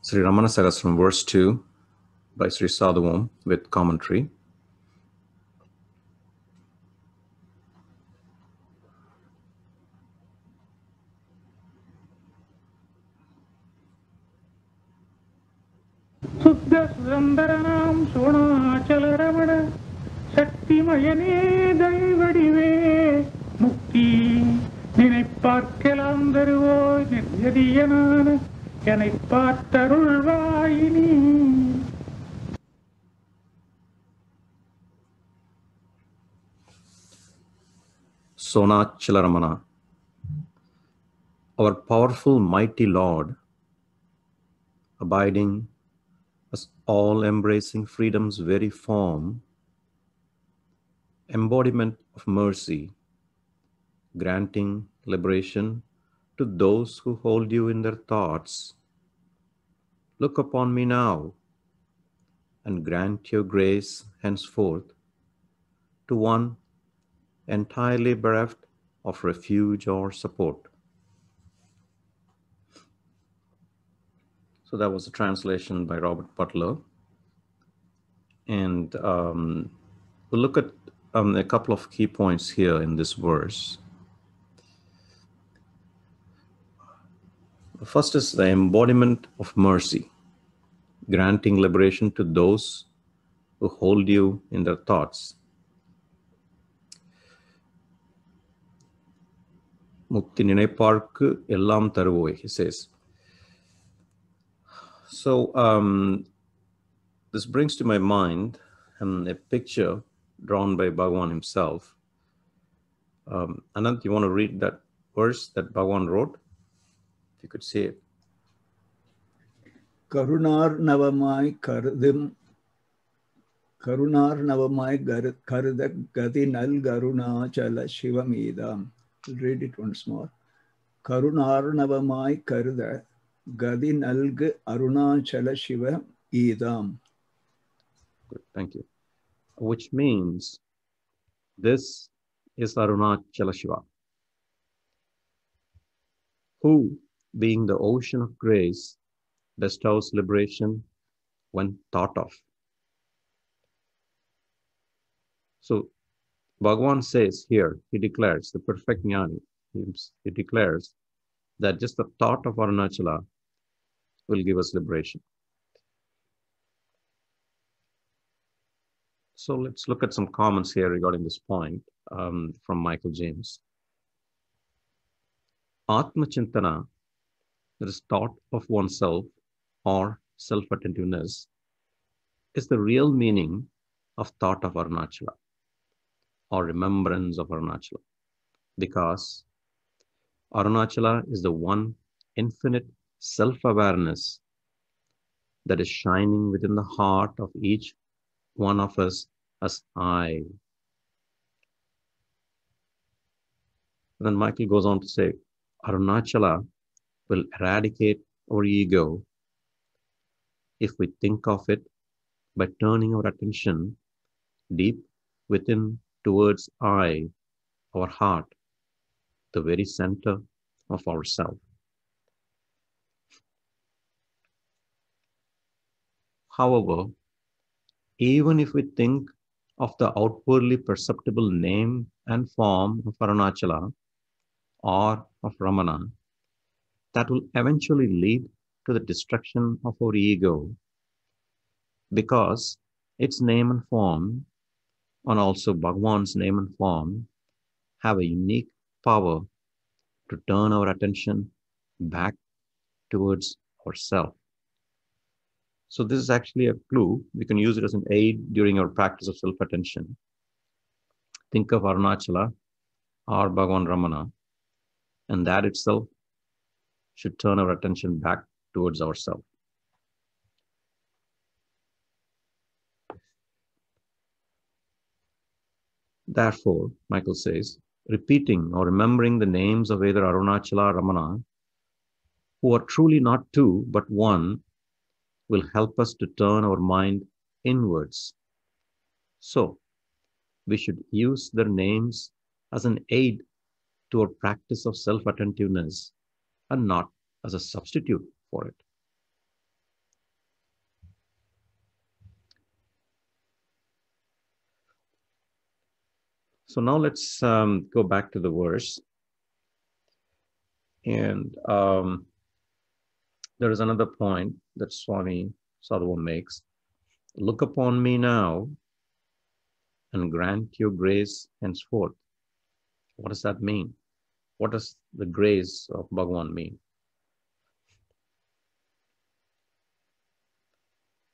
Śrī Ramaṇa Sahasram, verse 2 by Sri Sadhu Om with commentary. சுத்தசுந்தரனாம் சோணாச்சலரமண சக்திமயனே தெய்வடிவே முக்தி நினைப்பார்க்கலாம் தருவோய் நிர்யதியனான என்னைப் பார்த்தருள்வாயினி. Arunachalaramana, our powerful mighty Lord, abiding as all-embracing freedom's very form, embodiment of mercy, granting liberation to those who hold you in their thoughts, look upon me now and grant your grace henceforth to one entirely bereft of refuge or support. So that was a translation by Robert Butler. And we'll look at a couple of key points here in this verse. The first is the embodiment of mercy, granting liberation to those who hold you in their thoughts. Mukti ninaiparkku ellam tharuvoi, he says. So this brings to my mind a picture drawn by Bhagavan himself. Anant, you want to read that verse that Bhagavan wrote? If you could say it. Karunarnavamai karuda gadinal garunachala shivamidam. I'll read it once more. Karunarnavamai karuda gadinalg arunachala shiva idam. Good, thank you. Which means this is Arunachala Shiva, who, being the ocean of grace, bestows liberation when thought of. So Bhagavan says here, he declares, the perfect Ñāni, he declares that just the thought of Arunachala will give us liberation. So let's look at some comments here regarding this point from Michael James. Atma Chintana, that is thought of oneself or self-attentiveness, is the real meaning of thought of Arunachala or remembrance of Arunachala, because Arunachala is the one infinite self-awareness that is shining within the heart of each one of us as I. And then Michael goes on to say, Arunachala will eradicate our ego if we think of it by turning our attention deep within towards I, our heart, the very center of ourself. However, even if we think of the outwardly perceptible name and form of Arunachala or of Ramana, that will eventually lead to the destruction of our ego, because its name and form, and also Bhagavan's name and form, have a unique power to turn our attention back towards ourselves. So this is actually a clue. We can use it as an aid during our practice of self-attention. Think of Arunachala or Bhagavan Ramana, and that itself should turn our attention back towards ourselves. Therefore, Michael says, repeating or remembering the names of either Arunachala or Ramana, who are truly not two but one, will help us to turn our mind inwards. So, we should use their names as an aid to our practice of self-attentiveness and not as a substitute for it. So now let's go back to the verse. And there is another point that Swami Sadhu Om makes. Look upon me now and grant your grace henceforth. What does that mean? What does the grace of Bhagavan mean?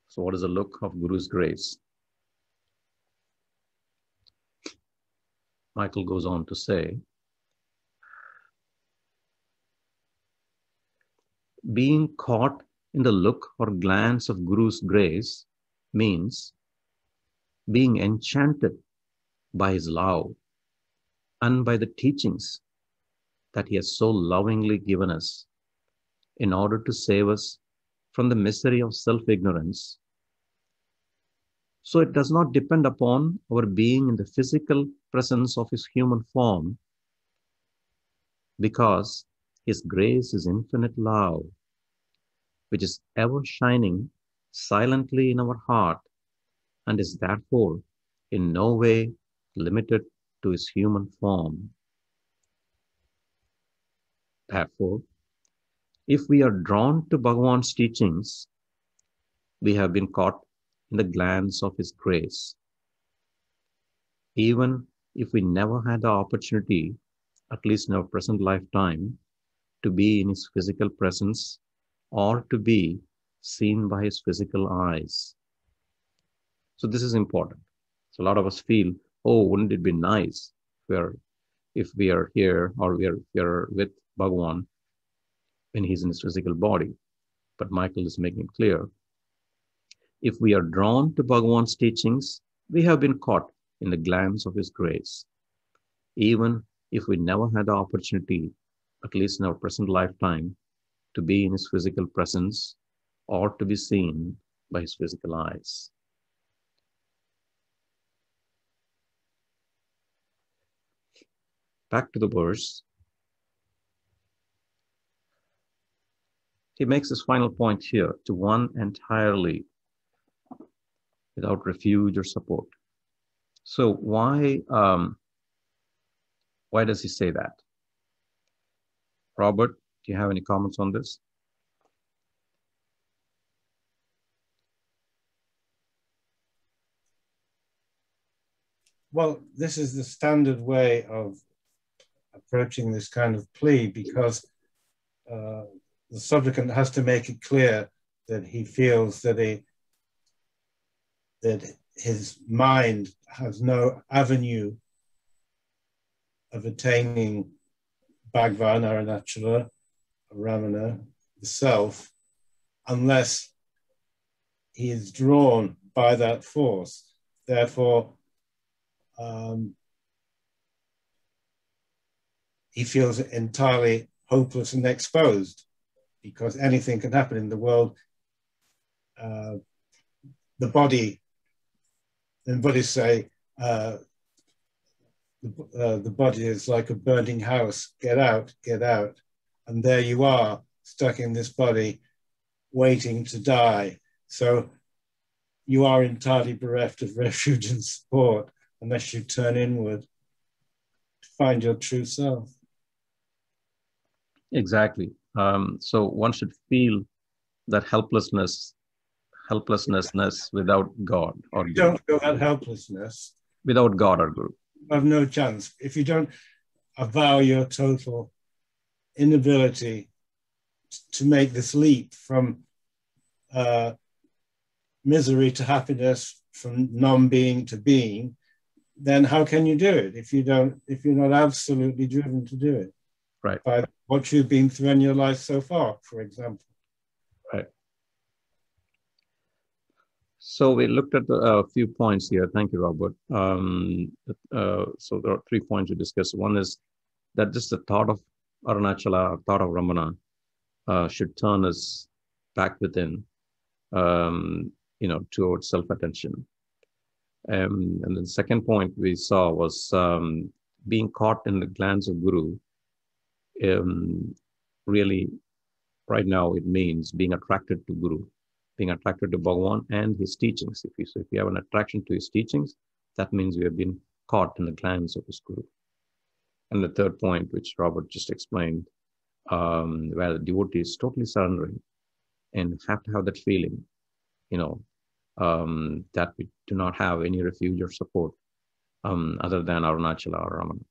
So what is the look of Guru's grace? Michael goes on to say, being caught in the look or glance of Guru's grace means being enchanted by his love and by the teachings that he has so lovingly given us in order to save us from the misery of self-ignorance. So it does not depend upon our being in the physical presence of his human form, because his grace is infinite love, which is ever shining silently in our heart and is therefore in no way limited to his human form. Therefore, if we are drawn to Bhagavan's teachings, we have been caught in the glance of his grace. Even if we never had the opportunity, at least in our present lifetime, to be in his physical presence or to be seen by his physical eyes. So this is important. So a lot of us feel, oh, wouldn't it be nice if we are here or we are with Bhagavan when he's in his physical body. But Michael is making it clear. If we are drawn to Bhagavan's teachings, we have been caught in the glance of his grace. Even if we never had the opportunity, at least in our present lifetime, to be in his physical presence or to be seen by his physical eyes. Back to the verse. He makes his final point here, to one entirely, without refuge or support. So why does he say that? Robert, do you have any comments on this? Well, this is the standard way of approaching this kind of plea, because the supplicant has to make it clear that he feels that his mind has no avenue of attaining Bhagavan, Arunachalaramana, the self, unless he is drawn by that force. Therefore, he feels entirely hopeless and exposed, because anything can happen in the world. The body, and Buddhists say, the body is like a burning house. Get out, get out. And there you are, stuck in this body, waiting to die. So you are entirely bereft of refuge and support unless you turn inward to find your true self. Exactly. So one should feel that helplessness without God or Guru. Don't feel that helplessness. Without God or Guru. You have no chance. If you don't avow your total inability to make this leap from misery to happiness, from non-being to being, then how can you do it if you're not absolutely driven to do it? Right. By what you've been through in your life so far, for example. Right. So we looked at a few points here. Thank you, Robert. So there are 3 points we discussed. One is that just the thought of Arunachala, thought of Ramana, should turn us back within, towards self-attention. And then the second point we saw was being caught in the glance of Guru. Really, right now, it means being attracted to Guru, being attracted to Bhagavan and his teachings. If you have an attraction to his teachings, that means we have been caught in the glance of his guru. And the third point, which Robert just explained, where the devotee is totally surrendering and have to have that feeling, that we do not have any refuge or support other than Arunachala or Ramana.